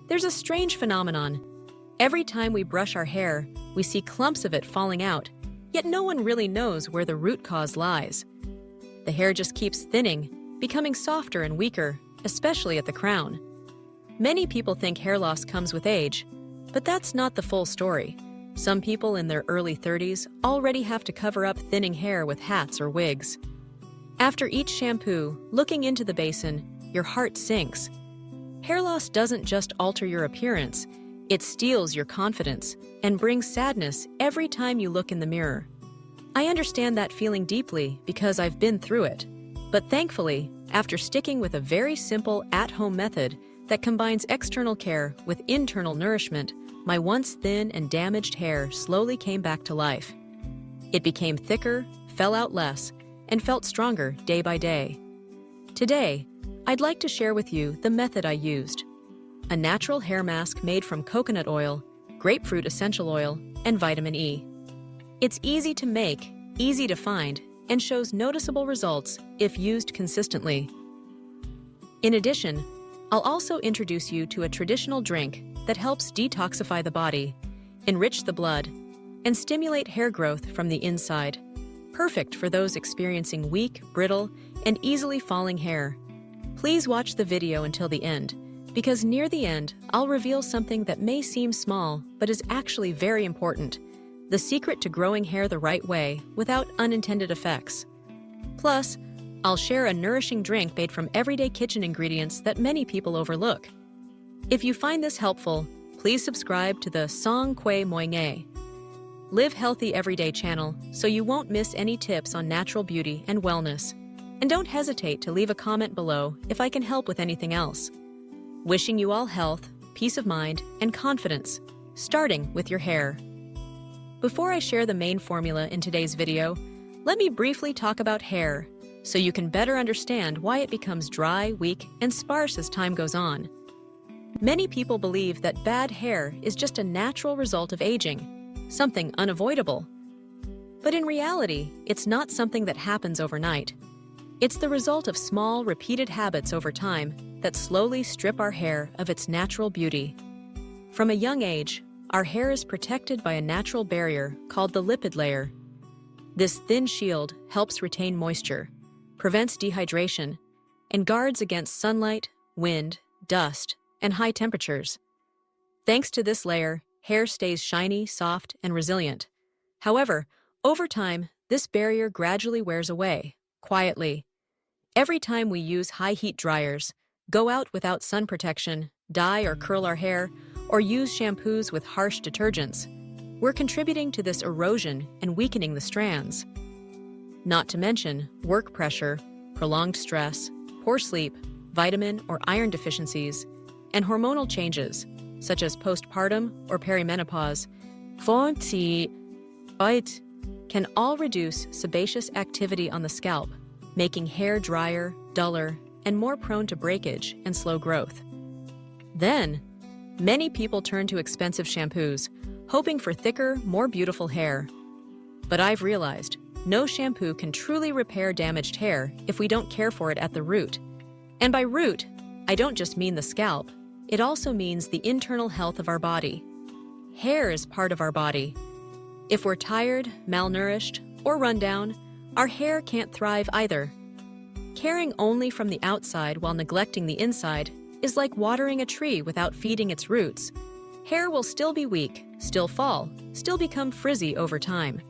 There's a strange phenomenon. Every time we brush our hair, we see clumps of it falling out, yet no one really knows where the root cause lies. The hair just keeps thinning, becoming softer and weaker, especially at the crown. Many people think hair loss comes with age, but that's not the full story. Some people in their early 30s already have to cover up thinning hair with hats or wigs. After each shampoo, looking into the basin, your heart sinks. Hair loss doesn't just alter your appearance, it steals your confidence and brings sadness every time you look in the mirror. I understand that feeling deeply because I've been through it. But thankfully, after sticking with a very simple at-home method that combines external care with internal nourishment, my once thin and damaged hair slowly came back to life. It became thicker, fell out less, and felt stronger day by day. Today, I'd like to share with you the method I used. A natural hair mask made from coconut oil, grapefruit essential oil, and vitamin E. It's easy to make, easy to find, and shows noticeable results if used consistently. In addition, I'll also introduce you to a traditional drink that helps detoxify the body, enrich the blood, and stimulate hair growth from the inside. Perfect for those experiencing weak, brittle, and easily falling hair. Please watch the video until the end, because near the end, I'll reveal something that may seem small but is actually very important: the secret to growing hair the right way without unintended effects. Plus, I'll share a nourishing drink made from everyday kitchen ingredients that many people overlook. If you find this helpful, please subscribe to the Song Kwe Moinge Live Healthy Everyday channel so you won't miss any tips on natural beauty and wellness. And don't hesitate to leave a comment below if I can help with anything else. Wishing you all health, peace of mind, and confidence, starting with your hair. Before I share the main formula in today's video, let me briefly talk about hair, so you can better understand why it becomes dry, weak, and sparse as time goes on. Many people believe that bad hair is just a natural result of aging, something unavoidable. But in reality, it's not something that happens overnight. It's the result of small, repeated habits over time that slowly strip our hair of its natural beauty. From a young age, our hair is protected by a natural barrier called the lipid layer. This thin shield helps retain moisture, prevents dehydration, and guards against sunlight, wind, dust, and high temperatures. Thanks to this layer, hair stays shiny, soft, and resilient. However, over time, this barrier gradually wears away, quietly. Every time we use high-heat dryers, go out without sun protection, dye or curl our hair, or use shampoos with harsh detergents, we're contributing to this erosion and weakening the strands. Not to mention work pressure, prolonged stress, poor sleep, vitamin or iron deficiencies, and hormonal changes, such as postpartum or perimenopause, can all reduce sebaceous activity on the scalp, making hair drier, duller, and more prone to breakage and slow growth. Then, many people turn to expensive shampoos, hoping for thicker, more beautiful hair. But I've realized no shampoo can truly repair damaged hair if we don't care for it at the root. And by root, I don't just mean the scalp, it also means the internal health of our body. Hair is part of our body. If we're tired, malnourished, or run down, our hair can't thrive either. Caring only from the outside while neglecting the inside is like watering a tree without feeding its roots. Hair will still be weak, still fall, still become frizzy over time.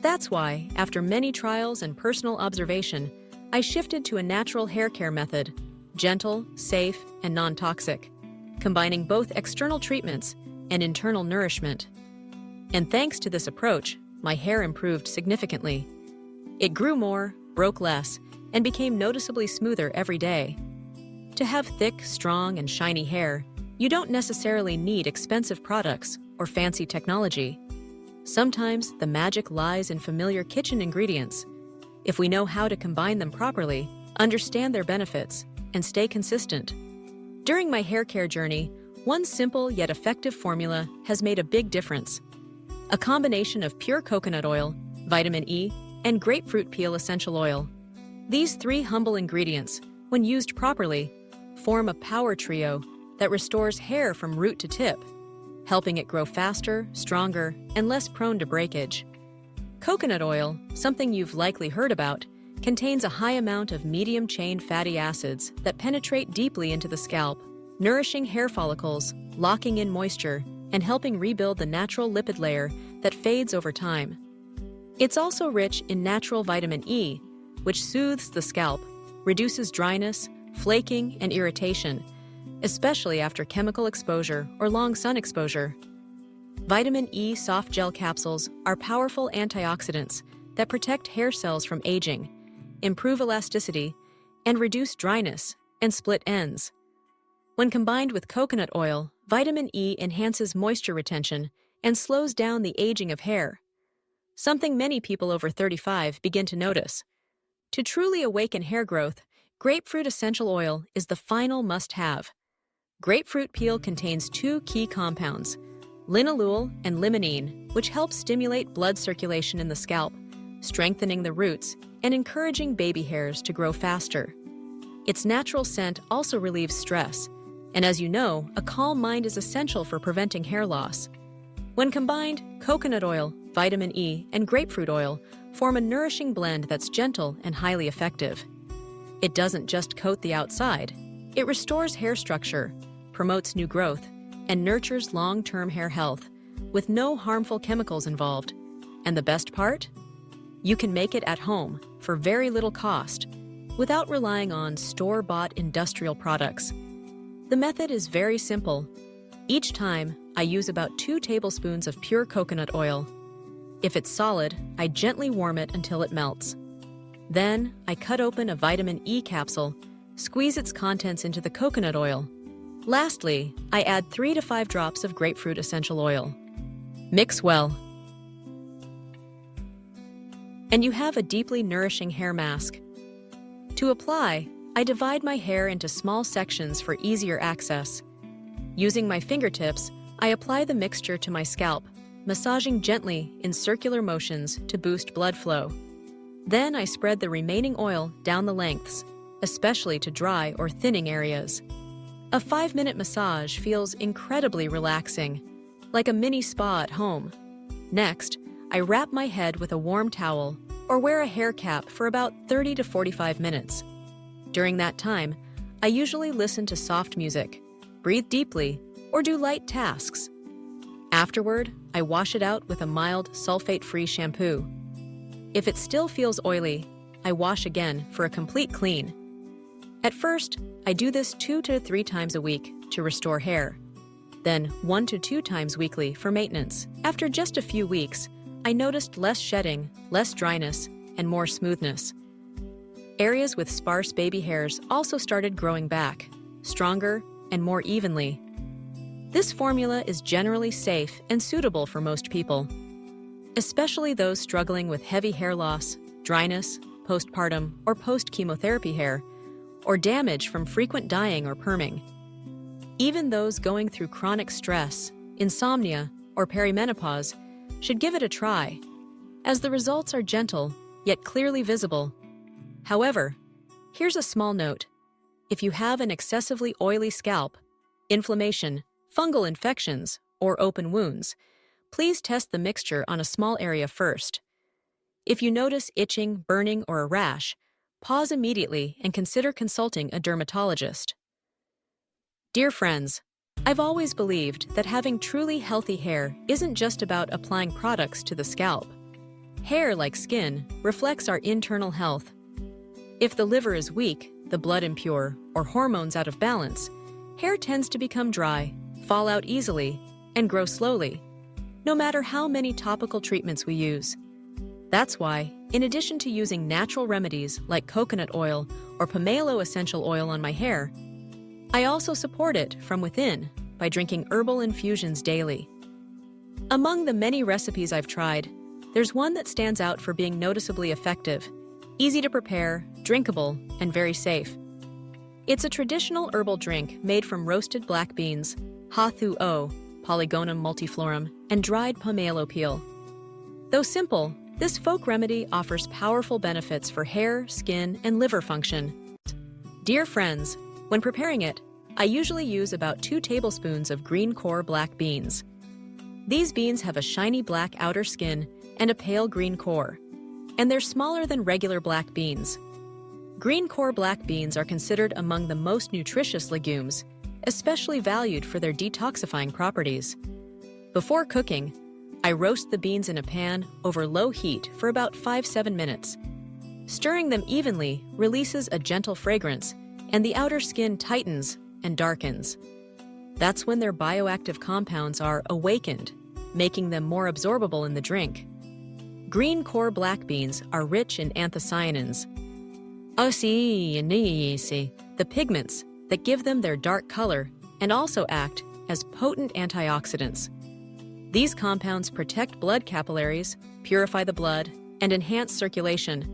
That's why, after many trials and personal observation, I shifted to a natural hair care method, gentle, safe, and non-toxic, combining both external treatments and internal nourishment. And thanks to this approach, my hair improved significantly. It grew more, broke less, and became noticeably smoother every day. To have thick, strong, and shiny hair, you don't necessarily need expensive products or fancy technology. Sometimes the magic lies in familiar kitchen ingredients. If we know how to combine them properly, understand their benefits, and stay consistent. During my hair care journey, one simple yet effective formula has made a big difference. A combination of pure coconut oil, vitamin E, and grapefruit peel essential oil. These three humble ingredients, when used properly, form a power trio that restores hair from root to tip, helping it grow faster, stronger, and less prone to breakage. Coconut oil, something you've likely heard about, contains a high amount of medium-chain fatty acids that penetrate deeply into the scalp, nourishing hair follicles, locking in moisture, and helping rebuild the natural lipid layer that fades over time. It's also rich in natural vitamin E, which soothes the scalp, reduces dryness, flaking, and irritation, especially after chemical exposure or long sun exposure. Vitamin E soft gel capsules are powerful antioxidants that protect hair cells from aging, improve elasticity, and reduce dryness and split ends. When combined with coconut oil, vitamin E enhances moisture retention and slows down the aging of hair, something many people over 35 begin to notice. To truly awaken hair growth, grapefruit essential oil is the final must-have. Grapefruit peel contains two key compounds, linalool and limonene, which help stimulate blood circulation in the scalp, strengthening the roots and encouraging baby hairs to grow faster. Its natural scent also relieves stress, and as you know, a calm mind is essential for preventing hair loss. When combined, coconut oil, vitamin E, and grapefruit oil form a nourishing blend that's gentle and highly effective. It doesn't just coat the outside, it restores hair structure, promotes new growth, and nurtures long-term hair health, with no harmful chemicals involved. And the best part? You can make it at home for very little cost, without relying on store-bought industrial products. The method is very simple. Each time, I use about 2 tablespoons of pure coconut oil. If it's solid, I gently warm it until it melts. Then, I cut open a vitamin E capsule, squeeze its contents into the coconut oil. Lastly, I add 3 to 5 drops of grapefruit essential oil. Mix well. And you have a deeply nourishing hair mask. To apply, I divide my hair into small sections for easier access. Using my fingertips, I apply the mixture to my scalp, massaging gently in circular motions to boost blood flow. Then I spread the remaining oil down the lengths, especially to dry or thinning areas. A 5-minute massage feels incredibly relaxing, like a mini spa at home. Next, I wrap my head with a warm towel or wear a hair cap for about 30 to 45 minutes. During that time, I usually listen to soft music, breathe deeply, or do light tasks. Afterward, I wash it out with a mild, sulfate-free shampoo. If it still feels oily, I wash again for a complete clean. At first, I do this 2 to 3 times a week to restore hair. Then 1 to 2 times weekly for maintenance. After just a few weeks, I noticed less shedding, less dryness, and more smoothness. Areas with sparse baby hairs also started growing back, stronger and more evenly. This formula is generally safe and suitable for most people, especially those struggling with heavy hair loss, dryness, postpartum or post-chemotherapy hair, or damage from frequent dyeing or perming. Even those going through chronic stress, insomnia, or perimenopause should give it a try, as the results are gentle yet clearly visible. However, here's a small note. If you have an excessively oily scalp, inflammation, fungal infections, or open wounds, please test the mixture on a small area first. If you notice itching, burning, or a rash, pause immediately and consider consulting a dermatologist. Dear friends, I've always believed that having truly healthy hair isn't just about applying products to the scalp. Hair, like skin, reflects our internal health. If the liver is weak, the blood impure, or hormones out of balance, hair tends to become dry, fall out easily, and grow slowly, no matter how many topical treatments we use. That's why, in addition to using natural remedies like coconut oil or pomelo essential oil on my hair, I also support it from within by drinking herbal infusions daily. Among the many recipes I've tried, there's one that stands out for being noticeably effective, easy to prepare, drinkable, and very safe. It's a traditional herbal drink made from roasted black beans, ha-thu-o, Polygonum multiflorum, and dried pomelo peel. Though simple, this folk remedy offers powerful benefits for hair, skin, and liver function. Dear friends, when preparing it, I usually use about 2 tablespoons of green core black beans. These beans have a shiny black outer skin and a pale green core, and they're smaller than regular black beans. Green core black beans are considered among the most nutritious legumes, especially valued for their detoxifying properties. Before cooking, I roast the beans in a pan over low heat for about 5-7 minutes. Stirring them evenly releases a gentle fragrance, and the outer skin tightens and darkens. That's when their bioactive compounds are awakened, making them more absorbable in the drink. Green core black beans are rich in anthocyanins, the pigments that give them their dark color and also act as potent antioxidants. These compounds protect blood capillaries, purify the blood, and enhance circulation,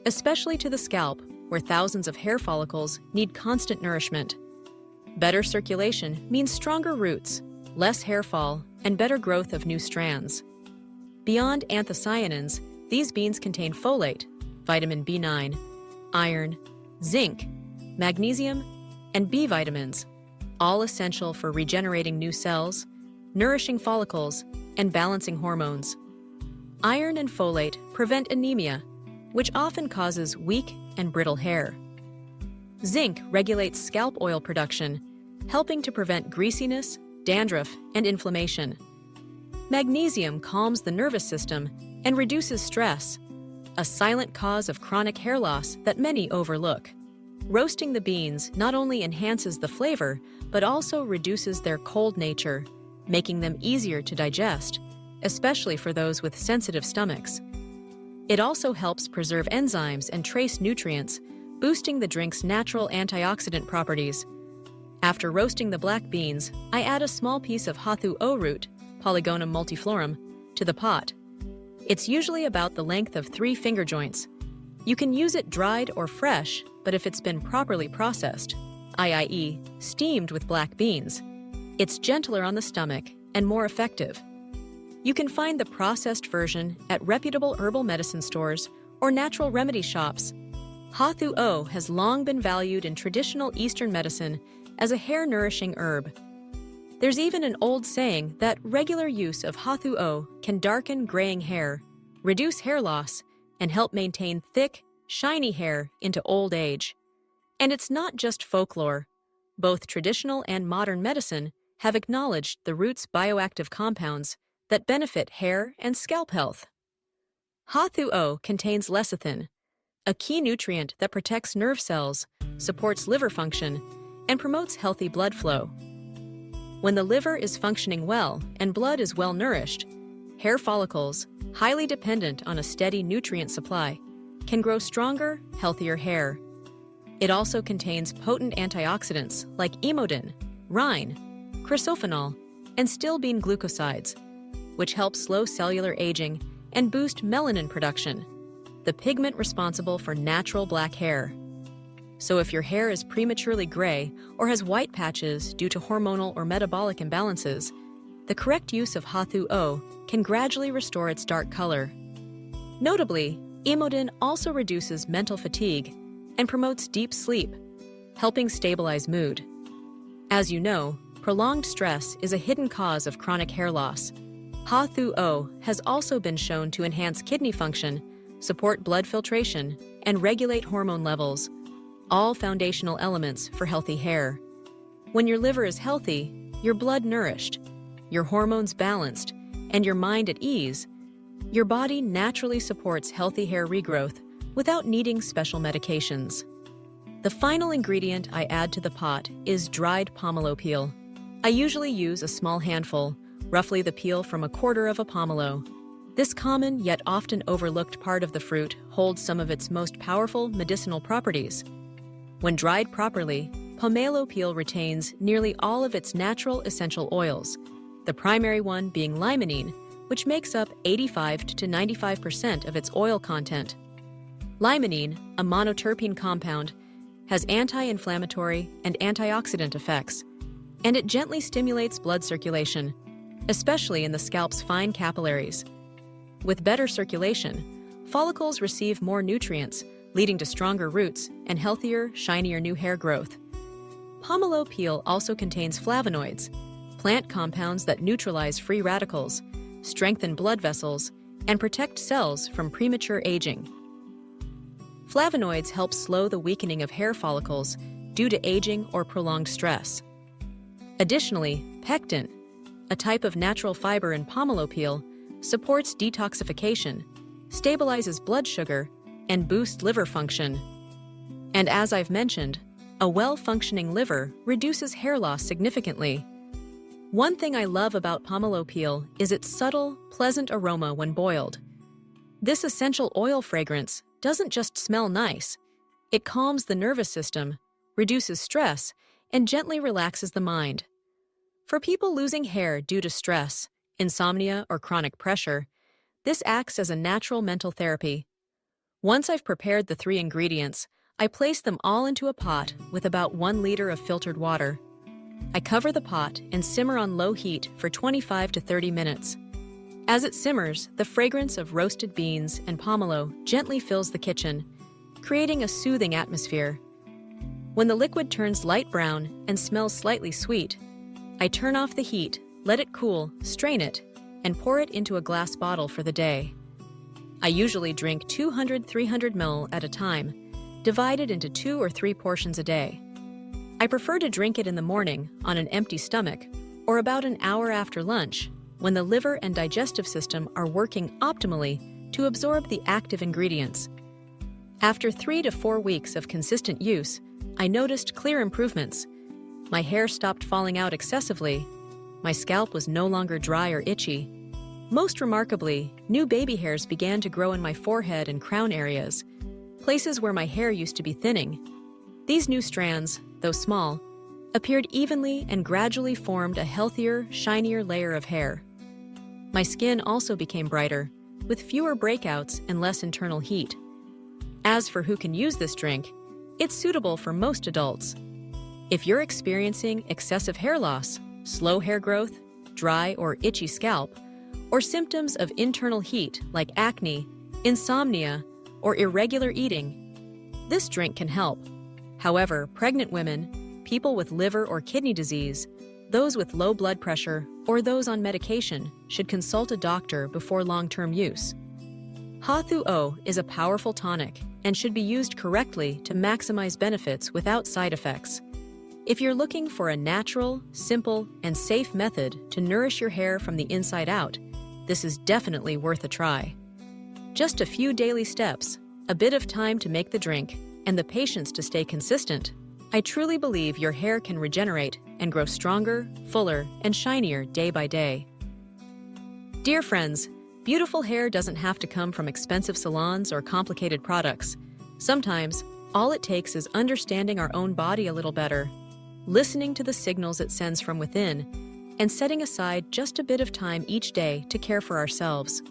especially to the scalp, where thousands of hair follicles need constant nourishment. Better circulation means stronger roots, less hair fall, and better growth of new strands. Beyond anthocyanins, these beans contain folate, vitamin B9, iron, zinc, magnesium, and B vitamins, all essential for regenerating new cells, nourishing follicles, and balancing hormones. Iron and folate prevent anemia, which often causes weak and brittle hair. Zinc regulates scalp oil production, helping to prevent greasiness, dandruff, and inflammation. Magnesium calms the nervous system and reduces stress, a silent cause of chronic hair loss that many overlook. Roasting the beans not only enhances the flavor, but also reduces their cold nature, making them easier to digest, especially for those with sensitive stomachs. It also helps preserve enzymes and trace nutrients, boosting the drink's natural antioxidant properties. After roasting the black beans, I add a small piece of Hathu-O root, Polygonum multiflorum, to the pot. It's usually about the length of 3 finger joints. You can use it dried or fresh, but if it's been properly processed, i.e., steamed with black beans, it's gentler on the stomach and more effective. You can find the processed version at reputable herbal medicine stores or natural remedy shops. Hathu-O has long been valued in traditional Eastern medicine as a hair-nourishing herb. There's even an old saying that regular use of Hathu-O can darken graying hair, reduce hair loss, and help maintain thick, shiny hair into old age. And it's not just folklore. Both traditional and modern medicine have acknowledged the root's bioactive compounds that benefit hair and scalp health. Hathu-O contains lecithin, a key nutrient that protects nerve cells, supports liver function, and promotes healthy blood flow. When the liver is functioning well and blood is well nourished, hair follicles, highly dependent on a steady nutrient supply, can grow stronger, healthier hair. It also contains potent antioxidants like emodin, rhine, chrysophenol, and stilbene glucosides, which help slow cellular aging and boost melanin production, the pigment responsible for natural black hair. So if your hair is prematurely gray or has white patches due to hormonal or metabolic imbalances, the correct use of Hathu-O can gradually restore its dark color. Notably, emodin also reduces mental fatigue and promotes deep sleep, helping stabilize mood. As you know, prolonged stress is a hidden cause of chronic hair loss. Hathu-O has also been shown to enhance kidney function, support blood filtration, and regulate hormone levels, all foundational elements for healthy hair. When your liver is healthy, your blood nourished, your hormones balanced, and your mind at ease, your body naturally supports healthy hair regrowth without needing special medications. The final ingredient I add to the pot is dried pomelo peel. I usually use a small handful, roughly the peel from a quarter of a pomelo. This common yet often overlooked part of the fruit holds some of its most powerful medicinal properties. When dried properly, pomelo peel retains nearly all of its natural essential oils, the primary one being limonene, which makes up 85 to 95% of its oil content. Limonene, a monoterpene compound, has anti-inflammatory and antioxidant effects, and it gently stimulates blood circulation, especially in the scalp's fine capillaries. With better circulation, follicles receive more nutrients, leading to stronger roots and healthier, shinier new hair growth. Pomelo peel also contains flavonoids, plant compounds that neutralize free radicals, strengthen blood vessels, and protect cells from premature aging. Flavonoids help slow the weakening of hair follicles due to aging or prolonged stress. Additionally, pectin, a type of natural fiber in pomelo peel, supports detoxification, stabilizes blood sugar, and boosts liver function. And as I've mentioned, a well-functioning liver reduces hair loss significantly. One thing I love about pomelo peel is its subtle, pleasant aroma when boiled. This essential oil fragrance doesn't just smell nice. It calms the nervous system, reduces stress, and gently relaxes the mind. For people losing hair due to stress, insomnia, or chronic pressure, this acts as a natural mental therapy. Once I've prepared the 3 ingredients, I place them all into a pot with about 1 liter of filtered water. I cover the pot and simmer on low heat for 25 to 30 minutes. As it simmers, the fragrance of roasted beans and pomelo gently fills the kitchen, creating a soothing atmosphere. When the liquid turns light brown and smells slightly sweet, I turn off the heat, let it cool, strain it, and pour it into a glass bottle for the day. I usually drink 200-300 ml at a time, divided into 2 or 3 portions a day. I prefer to drink it in the morning on an empty stomach or about an hour after lunch when the liver and digestive system are working optimally to absorb the active ingredients. After 3 to 4 weeks of consistent use, I noticed clear improvements. My hair stopped falling out excessively. My scalp was no longer dry or itchy. Most remarkably, new baby hairs began to grow in my forehead and crown areas, places where my hair used to be thinning. These new strands, though small, appeared evenly and gradually formed a healthier, shinier layer of hair. My skin also became brighter, with fewer breakouts and less internal heat. As for who can use this drink, it's suitable for most adults. If you're experiencing excessive hair loss, slow hair growth, dry or itchy scalp, or symptoms of internal heat like acne, insomnia, or irregular eating, this drink can help. However, pregnant women, people with liver or kidney disease, those with low blood pressure, or those on medication should consult a doctor before long-term use. Ha-thu-o is a powerful tonic and should be used correctly to maximize benefits without side effects. If you're looking for a natural, simple, and safe method to nourish your hair from the inside out, this is definitely worth a try. Just a few daily steps, a bit of time to make the drink, and the patience to stay consistent, I truly believe your hair can regenerate and grow stronger, fuller, and shinier day by day. Dear friends, beautiful hair doesn't have to come from expensive salons or complicated products. Sometimes, all it takes is understanding our own body a little better, listening to the signals it sends from within, and setting aside just a bit of time each day to care for ourselves.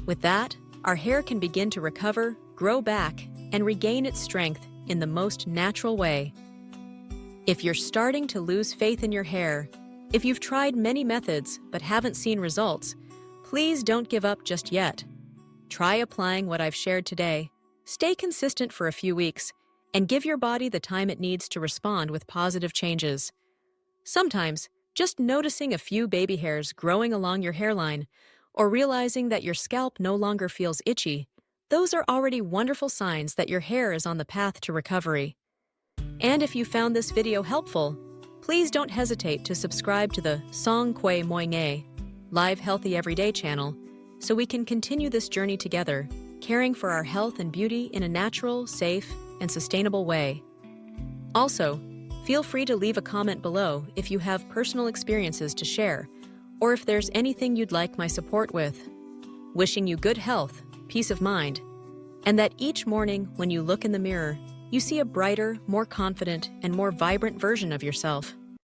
With that, our hair can begin to recover, grow back, and regain its strength in the most natural way. If you're starting to lose faith in your hair, if you've tried many methods but haven't seen results, please don't give up just yet. Try applying what I've shared today, stay consistent for a few weeks, and give your body the time it needs to respond with positive changes. Sometimes, just noticing a few baby hairs growing along your hairline or realizing that your scalp no longer feels itchy, those are already wonderful signs that your hair is on the path to recovery. And if you found this video helpful, please don't hesitate to subscribe to the Song Kwe Moi Nge Live Healthy Everyday channel so we can continue this journey together, caring for our health and beauty in a natural, safe, and sustainable way. Also, feel free to leave a comment below if you have personal experiences to share, or if there's anything you'd like my support with. Wishing you good health, peace of mind, and that each morning when you look in the mirror, you see a brighter, more confident, and more vibrant version of yourself.